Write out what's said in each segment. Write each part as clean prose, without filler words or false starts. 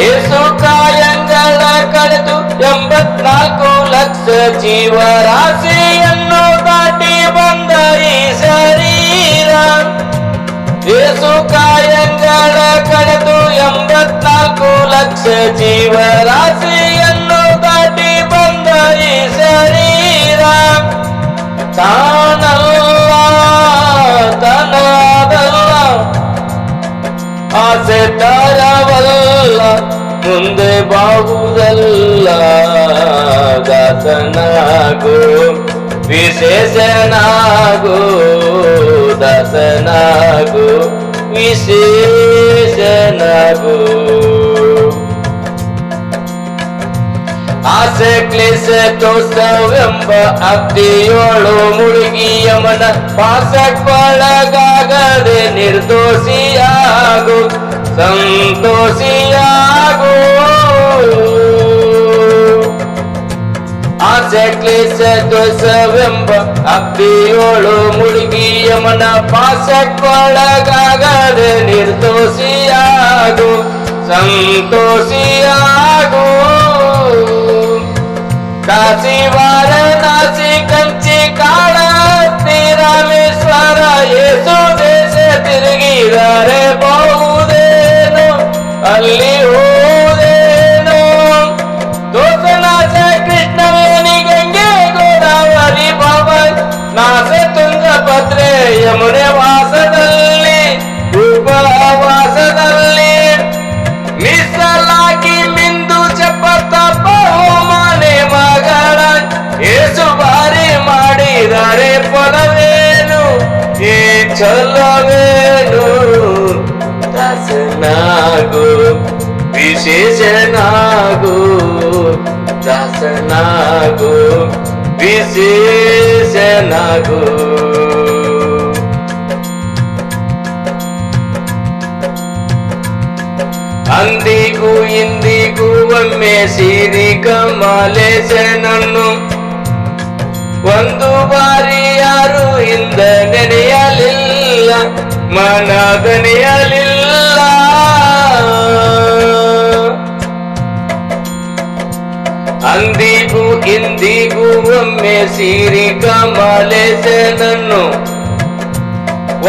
ಏಸು ಕಾಯಂಗಳ ಕಳೆದು 84 ಲಕ್ಷ ಜೀವರಾಶಿಯನ್ನು ದಾಟಿ ಬಂದ ಈ ಶರೀರ. ಏಸು ಕಾಯಂಗಳ ಕಳೆದು 84 ಲಕ್ಷ ಜೀವರಾಶಿಯನ್ನು ದಾಟಿ ಬಂದ ಈ ಶರೀರ. ತಾನಲ್ಲ ತನದಲ್ಲ ಆಸೆ ತರವಲ್ಲ ಮುಂದೆ ಬಾಗುವುದಲ್ಲ. ದಾಸನಾಗು ವಿಶೇಷನಾಗು ದಾಸನಾಗು ವಿಶೇಷನಾಗು. ಆಸೆ ಕ್ಲೇಶ ತೋಷವೆಂಬ ಅಗ್ನಿಯೋಳು ಮುಳುಗಿ ಯಮನ ಪಾಸಕ್ಕೊಳಗಾಗದೆ ನಿರ್ದೋಷಿಯಾಗು ಸಂತೋಷಿಯಾಗು. ಆಸೆ ಕ್ಲೇಶ ದೋಷವೆಂಬ ಅಗ್ನಿಯೋಳು ಮುಳುಗಿ ಯಮನ ಪಾಸಕ್ಕೊಳಗಾಗದೆ ನಿರ್ದೋಷಿಯಾಗು ಸಂತೋಷಿಯಾಗು. ಕಾಶಿ ವಾರಣಾಸಿ ಕಂಚಿ ಕಾಳಹತ್ತಿ ರಾಮೇಶ್ವರ ಯೇಸು ದೇಶ ತಿರುಗಿದರೆ ಬಹುದೇನು ಅಲ್ಲಿ ಹೋದೇನು. ದೋಸನಾಶ ಕೃಷ್ಣವೇಣಿ ಗಂಗೆ ಗೋದಾವರಿ ಭವನ್ ನಾಶ ತುಂಗಭದ್ರೆ ಯಮುನೆ ವಾಸದಲ್ಲಿ ಉಪವಾಸದಲ್ಲಿ ಮೀಸಲಾಗಿ ಮಿಂದು ಚಪ್ಪತ್ತ ಬಹುಮಾನೆ ಮಗಳ ಏಸು ಬಾರಿ ಮಾಡಿದರೆ ಫಲವೇನು ಈ ಛಲವೇನು. ದಾಸನಾಗು ವಿಶೇಷನಾಗು ದಾಸನಾಗು ವಿಶೇಷನಾಗು. ಅಂದಿಗೂ ಇಂದಿಗೂ ಒಮ್ಮೆ ಸಿರಿ ಕಮಲೇಶನನ್ನು ಒಂದು ಬಾರಿ ಯಾರು ಹಿಂದ ನೆನೆಯಲಿಲ್ಲ ಮನದ ನೆನೆಯಲಿಲ್ಲ. ಅಂದಿಗೂ ಇಂದಿಗೂ ಒಮ್ಮೆ ಸಿರಿ ಕಮಲೇಶನನ್ನು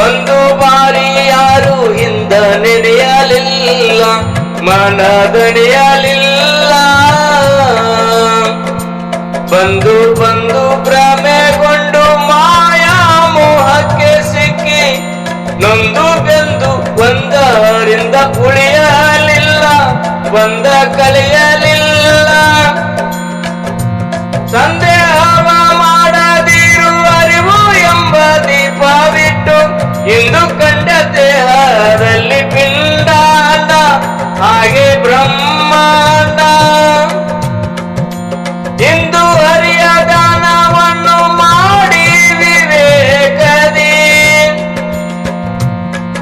ಒಂದು ಬಾರಿ ಯಾರು ಹಿಂದ ನೆನೆಯಲಿಲ್ಲ ಮನದಣಿಯಲಿಲ್ಲ. ಬಂದು ಬಂದು ಭ್ರಮೆಗೊಂಡು ಮಾಯಾ ಮೋಹಕ್ಕೆ ಸಿಕ್ಕಿ ನೊಂದು ಬೆಂದು ಒಂದರಿಂದ ಉಳಿಯಲಿಲ್ಲ ಒಂದ ಕಳೆಯಲಿಲ್ಲ. ಸಂದೇಹವ ಮಾಡದಿರು ಅರಿವು ಎಂಬ ದೀಪವಿಟ್ಟು ಇಂದು ಕಂಡ ದೇಹದಲ್ಲಿ ಪಿಂಡಾಂಡ ಹಾಗೆ ಬ್ರಹ್ಮಾಂಡ. ಇಂದು ಹರಿಯ ದಾನವನ್ನು ಮಾಡಿ ವಿವೇಕದಿ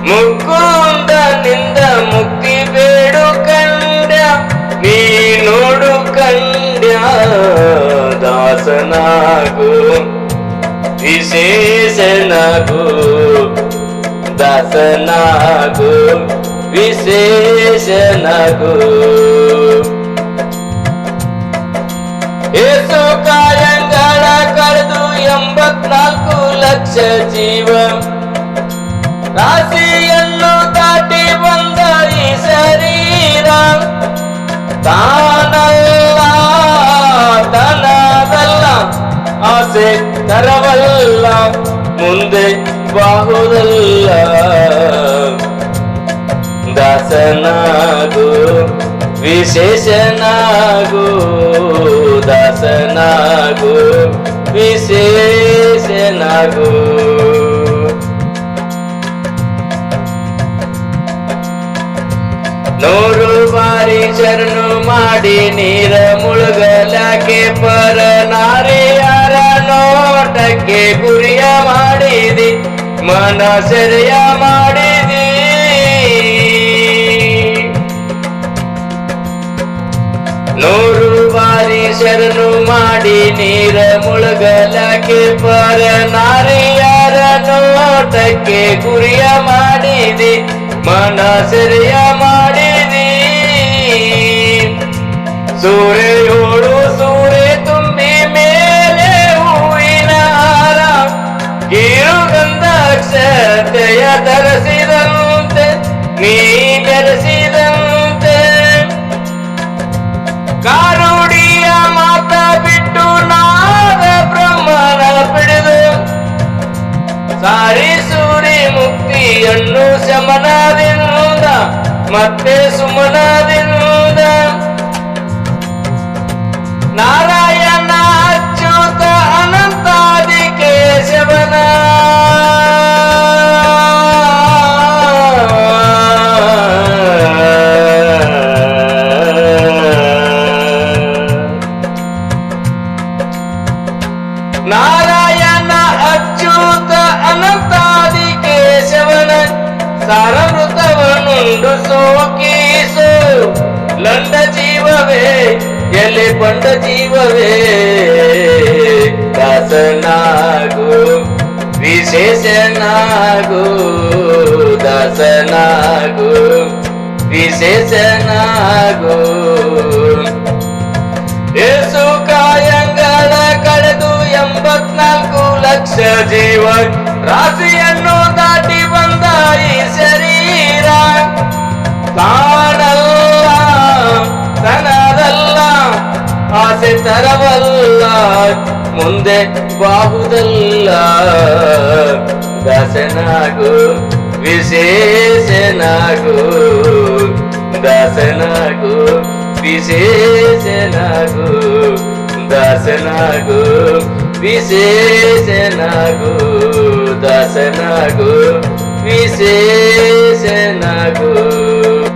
ಮುಕುಂದನಿಂದ ಮುಕ್ತಿ ಬೇಡು ಕಂಡ್ಯ ನೀ ನೋಡು ಕಂಡ್ಯ. ದಾಸನಾಗು ವಿಶೇಷನಾಗು ದಾಸನಾಗು ವಿಶೇಷನಾಗು. ಏಸು ಕಾಯಂಗಳ ಕಳೆದು 84 ಲಕ್ಷ ಜೀವ ರಾಶಿಯನ್ನು ದಾಟಿ ಬಂದ ಈ ಶರೀರ. ತಾನಲ್ಲ ತನದಲ್ಲ ಆಸೆ ತರವಲ್ಲ ಮುಂದೆ ಬಾಹುದಲ್ಲ. ದಾಸನಾಗು ವಿಶೇಷನಾಗು ದಾಸನಾಗು ವಿಶೇಷನಾಗು. ನೂರು ಬಾರಿ ಶರಣು ಮಾಡಿ ನೀರ ಮುಳುಗಲಾಕೆ ಪರ ನಾರಿಯರ ನೋಟಕ್ಕೆ ಗುರಿಯ ಮಾಡಿದಿ ಮನ ಸೆರೆಯ ಮಾಡಿದಿ. ನೂರು ಬಾರಿ ಶರಣು ಮಾಡಿ ನೀರ ಮುಳುಗಲಾಕೆ ಪರ ನಾರಿಯರ ನೋಟಕ್ಕೆ ಗುರಿಯ ಮಾಡಿದಿ ಮನ ಸೆರೆಯ ಮಾಡಿದಿ. ಸೂರ್ಯೋಳು ಸೂರ್ಯ ತುಂಬಿ ಮೇಲೆ ಹೂವಿನ ಹಾರ ಕಿರುಗಂಧ ಅಕ್ಷತೆಯ ಧರಿಸಿದಂತೆ ನೀ ಬೆರೆಸಿದಂತೆ ಕಾರುಡಿಯ ಮಾತ ಬಿಟ್ಟು ನಾದ ಬ್ರಹ್ಮನ ಬಿಡಿದು ಸಾರಿಸೂರಿ ಮುಕ್ತಿಯನ್ನು ಶಮನದಿಂದ ಮತ್ತೆ ಸುಮನದಿಂದ ನಾರಾಯಣ ಅಚ್ಯುತ ಅನಂತಾದಿ ಕೇಶವನ ನಾರಾಯಣ ಅಚ್ಯುತ ಅನಂತಾದಿ ಕೇಶವನ ಸಾರಮೃತವನುಂಡು ಸೋಕೀಸು ಲಂಡ ಜೀವವೇ ಎಲೆ ಪಂಡ ಜೀವವೇ ದಾಸನಾಗು ವಿಶೇಷನಾಗು ದಾಸನಾಗು ವಿಶೇಷನಾಗು ಏಸು ಕಾಯಂಗಳ ಕಳೆದು 84 ಲಕ್ಷ ಜೀವ ರಾಶಿಯನ್ನು ದಾಟಿ ಬಂದ ಈ ಶರೀರ ತಾನಲ್ಲ ತನದಲ್ಲ ಆಸೆ ತರವಲ್ಲ ಮುಂದೆ ಬಾಹುದಲ್ಲ ದಾಸನಾಗು ವಿಶೇಷನಾಗು ದಾಸನಾಗು ವಿಶೇಷನಾಗು ದಾಸನಾಗು ವಿಶೇಷನಾಗು ದಾಸನಾಗು ವಿಶೇಷನಾಗು